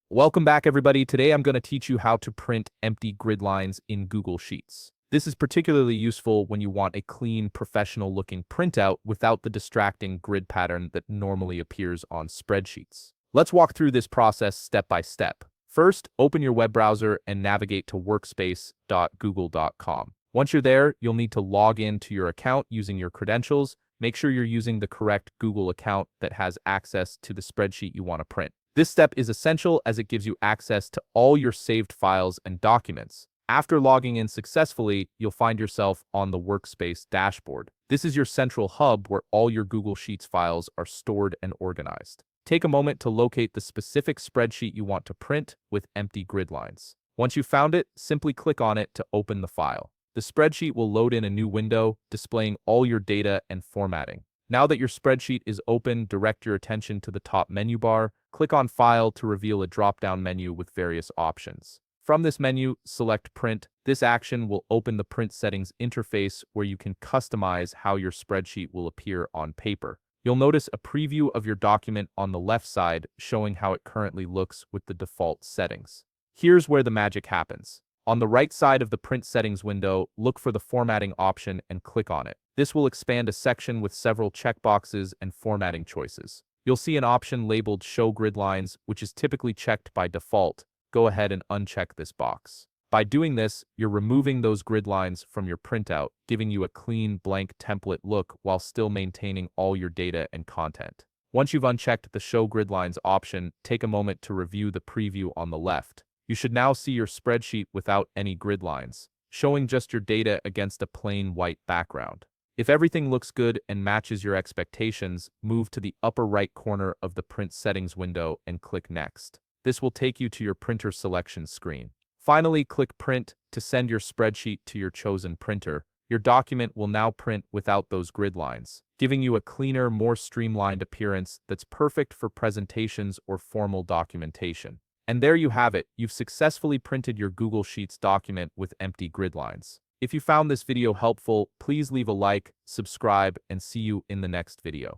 Welcome back, everybody. Today I'm going to teach you how to print empty grid lines in Google Sheets. This is particularly useful when you want a clean, professional-looking printout without the distracting grid pattern that normally appears on spreadsheets. Let's walk through this process step by step. First, open your web browser and navigate to workspace.google.com. Once you're there, you'll need to log in to your account using your credentials. Make sure you're using the correct Google account that has access to the spreadsheet you want to print. This step is essential as it gives you access to all your saved files and documents. After logging in successfully, you'll find yourself on the Workspace dashboard. This is your central hub where all your Google Sheets files are stored and organized. Take a moment to locate the specific spreadsheet you want to print with empty grid lines. Once you've found it, simply click on it to open the file. The spreadsheet will load in a new window, displaying all your data and formatting. Now that your spreadsheet is open, direct your attention to the top menu bar. Click on File to reveal a drop-down menu with various options. From this menu, select Print. This action will open the Print Settings interface where you can customize how your spreadsheet will appear on paper. You'll notice a preview of your document on the left side showing how it currently looks with the default settings. Here's where the magic happens. On the right side of the Print Settings window, look for the Formatting option and click on it. This will expand a section with several checkboxes and formatting choices. You'll see an option labeled Show Grid Lines, which is typically checked by default. Go ahead and uncheck this box. By doing this, you're removing those grid lines from your printout, giving you a clean, blank template look while still maintaining all your data and content. Once you've unchecked the Show Grid Lines option, take a moment to review the preview on the left. You should now see your spreadsheet without any grid lines, showing just your data against a plain white background. If everything looks good and matches your expectations, move to the upper right corner of the Print Settings window and click Next. This will take you to your printer selection screen. Finally, click Print to send your spreadsheet to your chosen printer. Your document will now print without those grid lines, giving you a cleaner, more streamlined appearance that's perfect for presentations or formal documentation. And there you have it. You've successfully printed your Google Sheets document with empty grid lines. If you found this video helpful, please leave a like, subscribe, and see you in the next video.